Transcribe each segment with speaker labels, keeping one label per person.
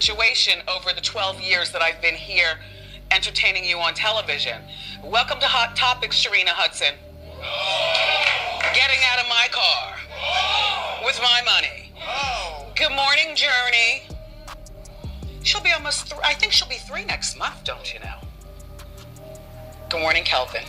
Speaker 1: situation over the 12 years that I've been here entertaining you on television. Welcome to Hot Topics, Sharina Hudson. Getting out of my car with my money. Good morning, Journey. She'll be almost, I think she'll be 3 next month, don't you know? Good morning, Kelvin.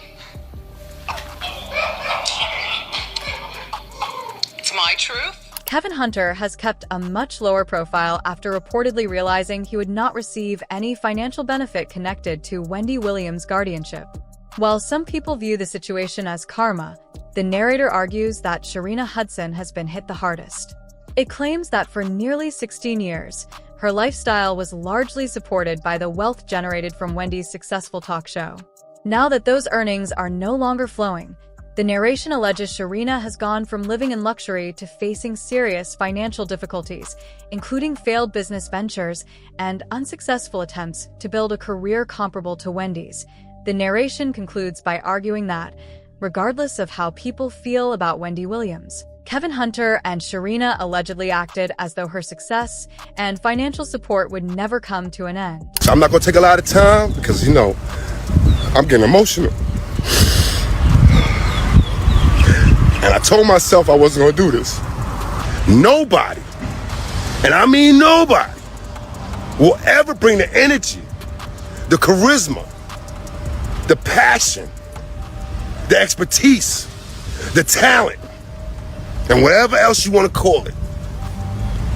Speaker 1: It's my truth.
Speaker 2: Kevin Hunter has kept a much lower profile after reportedly realizing he would not receive any financial benefit connected to Wendy Williams' guardianship. While some people view the situation as karma, the narrator argues that Sharina Hudson has been hit the hardest. It claims that for nearly 16 years, her lifestyle was largely supported by the wealth generated from Wendy's successful talk show. Now that those earnings are no longer flowing, the narration alleges Sharina has gone from living in luxury to facing serious financial difficulties, including failed business ventures and unsuccessful attempts to build a career comparable to Wendy's. The narration concludes by arguing that, regardless of how people feel about Wendy Williams, Kevin Hunter and Sharina allegedly acted as though her success and financial support would never come to an end.
Speaker 3: So I'm not going to take a lot of time because, I'm getting emotional. And I told myself I wasn't going to do this. Nobody, and I mean nobody, will ever bring the energy, the charisma, the passion, the expertise, the talent, and whatever else you want to call it,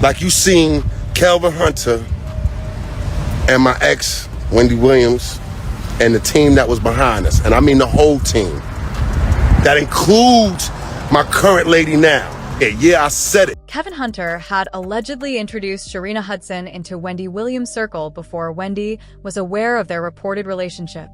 Speaker 3: like you seen Kelvin Hunter and my ex, Wendy Williams, and the team that was behind us. And I mean the whole team. That includes my current lady now. Yeah, I said it.
Speaker 2: Kevin Hunter had allegedly introduced Sharina Hudson into Wendy Williams' circle before Wendy was aware of their reported relationship.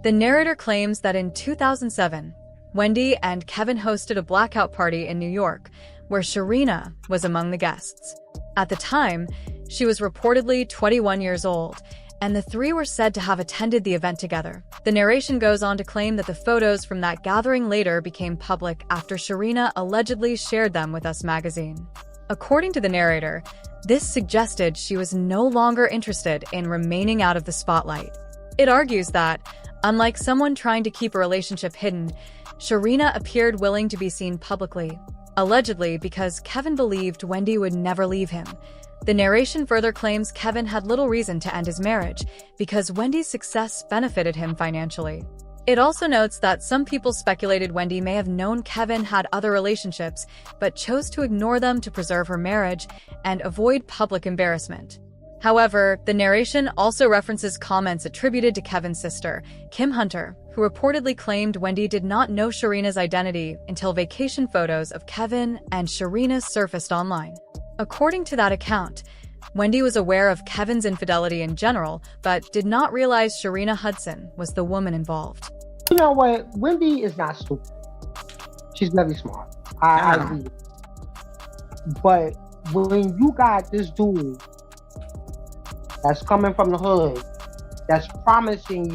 Speaker 2: The narrator claims that in 2007, Wendy and Kevin hosted a blackout party in New York, where Sharina was among the guests. At the time, she was reportedly 21 years old, and the three were said to have attended the event together. The narration goes on to claim that the photos from that gathering later became public after Sharina allegedly shared them with Us magazine. According to the narrator, this suggested she was no longer interested in remaining out of the spotlight. It argues that, unlike someone trying to keep a relationship hidden, Sharina appeared willing to be seen publicly, allegedly because Kevin believed Wendy would never leave him. The narration further claims Kevin had little reason to end his marriage because Wendy's success benefited him financially. It also notes that some people speculated Wendy may have known Kevin had other relationships, but chose to ignore them to preserve her marriage and avoid public embarrassment. However, the narration also references comments attributed to Kevin's sister, Kim Hunter, who reportedly claimed Wendy did not know Sharina's identity until vacation photos of Kevin and Sharina surfaced online. According to that account, Wendy was aware of Kevin's infidelity in general, but did not realize Sharina Hudson was the woman involved.
Speaker 4: You know what? Wendy is not stupid. She's very smart. I agree. But when you got this dude that's coming from the hood, that's promising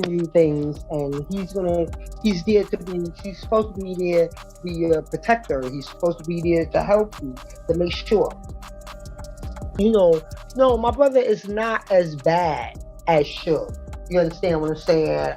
Speaker 4: you things, and he's there to be, he's supposed to be there to be your protector. He's supposed to be there to help you, to make sure. No, my brother is not as bad as Suge. You understand what I'm saying?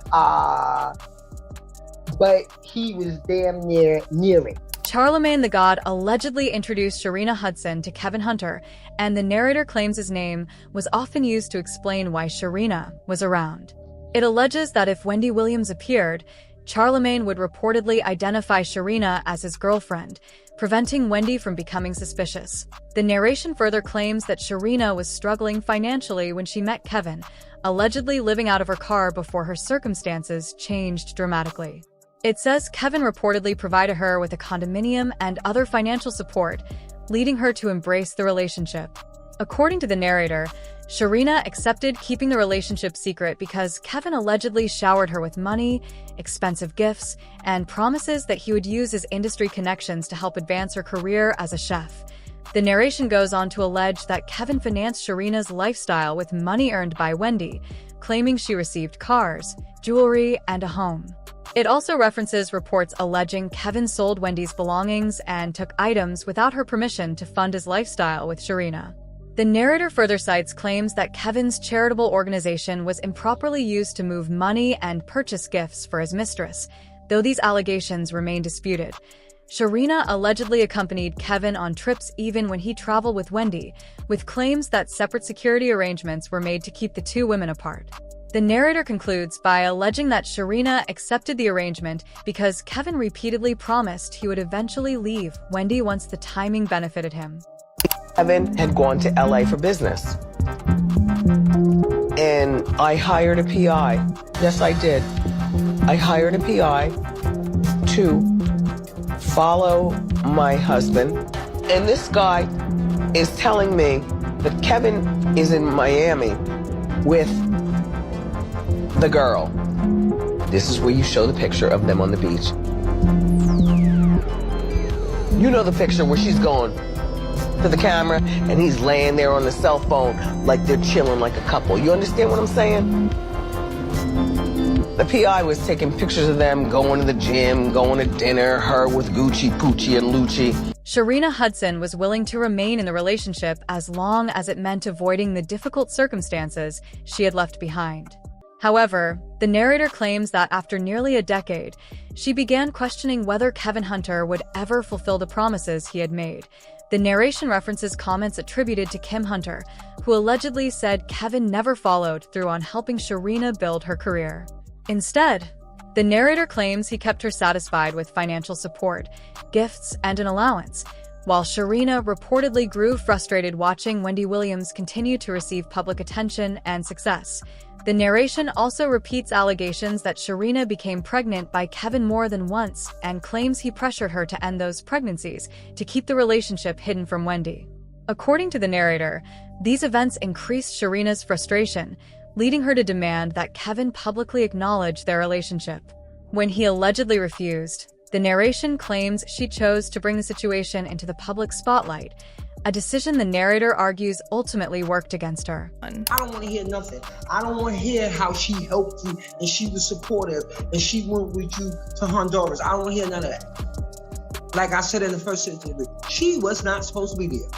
Speaker 4: But he was damn near it.
Speaker 2: Charlemagne the God allegedly introduced Sharina Hudson to Kevin Hunter, and the narrator claims his name was often used to explain why Sharina was around. It alleges that if Wendy Williams appeared, Charlemagne would reportedly identify Sharina as his girlfriend, preventing Wendy from becoming suspicious. The narration further claims that Sharina was struggling financially when she met Kevin, allegedly living out of her car before her circumstances changed dramatically. It says Kevin reportedly provided her with a condominium and other financial support, leading her to embrace the relationship. According to the narrator, Sharina accepted keeping the relationship secret because Kevin allegedly showered her with money, expensive gifts, and promises that he would use his industry connections to help advance her career as a chef. The narration goes on to allege that Kevin financed Sharina's lifestyle with money earned by Wendy, claiming she received cars, jewelry, and a home. It also references reports alleging Kevin sold Wendy's belongings and took items without her permission to fund his lifestyle with Sharina. The narrator further cites claims that Kevin's charitable organization was improperly used to move money and purchase gifts for his mistress, though these allegations remain disputed. Sharina allegedly accompanied Kevin on trips even when he traveled with Wendy, with claims that separate security arrangements were made to keep the two women apart. The narrator concludes by alleging that Sharina accepted the arrangement because Kevin repeatedly promised he would eventually leave Wendy once the timing benefited him.
Speaker 5: Kevin had gone to LA for business. And I hired a PI. Yes, I did. I hired a PI to follow my husband. And this guy is telling me that Kevin is in Miami with the girl. This is where you show the picture of them on the beach. You know the picture where she's going to the camera and he's laying there on the cell phone like they're chilling like a couple. You understand what I'm saying? The PI was taking pictures of them going to the gym, going to dinner, her with Gucci, Poochie, and Lucci.
Speaker 2: Sharina Hudson was willing to remain in the relationship as long as it meant avoiding the difficult circumstances she had left behind. However, the narrator claims that after nearly a decade, she began questioning whether Kevin Hunter would ever fulfill the promises he had made. The narration references comments attributed to Kim Hunter, who allegedly said Kevin never followed through on helping Sharina build her career. Instead, the narrator claims he kept her satisfied with financial support, gifts, and an allowance, while Sharina reportedly grew frustrated watching Wendy Williams continue to receive public attention and success. The narration also repeats allegations that Sharina became pregnant by Kevin more than once and claims he pressured her to end those pregnancies to keep the relationship hidden from Wendy. According to the narrator, these events increased Sharina's frustration, leading her to demand that Kevin publicly acknowledge their relationship. When he allegedly refused, the narration claims she chose to bring the situation into the public spotlight, a decision the narrator argues ultimately worked against her.
Speaker 6: I don't want to hear nothing. I don't want to hear how she helped you and she was supportive and she went with you to Honduras. I don't want to hear none of that. Like I said in the first interview, she was not supposed to be there.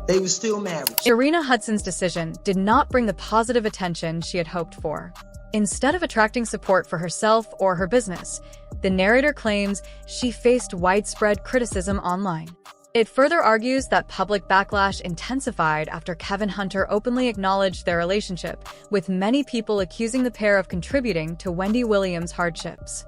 Speaker 6: They were still married.
Speaker 2: Sharina Hudson's decision did not bring the positive attention she had hoped for. Instead of attracting support for herself or her business, the narrator claims she faced widespread criticism online. It further argues that public backlash intensified after Kevin Hunter openly acknowledged their relationship, with many people accusing the pair of contributing to Wendy Williams' hardships.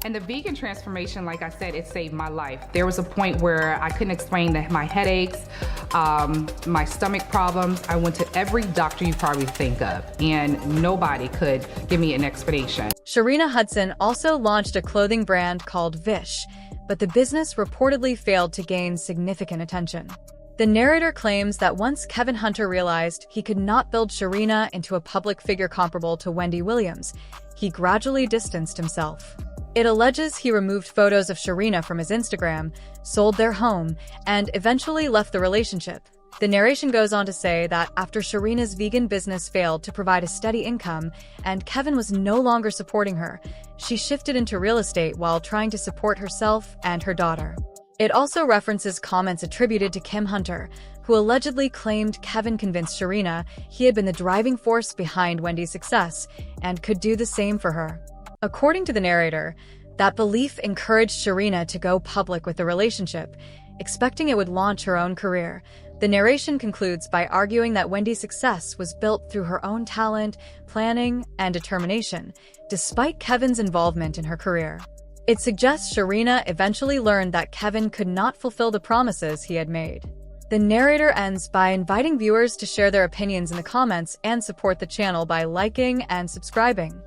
Speaker 7: And the vegan transformation, like I said, it saved my life. There was a point where I couldn't explain my headaches, my stomach problems. I went to every doctor you probably think of, and nobody could give me an explanation.
Speaker 2: Sharina Hudson also launched a clothing brand called Vish, but the business reportedly failed to gain significant attention. The narrator claims that once Kevin Hunter realized he could not build Sharina into a public figure comparable to Wendy Williams, he gradually distanced himself. It alleges he removed photos of Sharina from his Instagram, sold their home, and eventually left the relationship. The narration goes on to say that after Sharina's vegan business failed to provide a steady income and Kevin was no longer supporting her, she shifted into real estate while trying to support herself and her daughter. It also references comments attributed to Kim Hunter, who allegedly claimed Kevin convinced Sharina he had been the driving force behind Wendy's success and could do the same for her. According to the narrator, that belief encouraged Sharina to go public with the relationship, expecting it would launch her own career. The narration concludes by arguing that Wendy's success was built through her own talent, planning, and determination, despite Kevin's involvement in her career. It suggests Sharina eventually learned that Kevin could not fulfill the promises he had made. The narrator ends by inviting viewers to share their opinions in the comments and support the channel by liking and subscribing.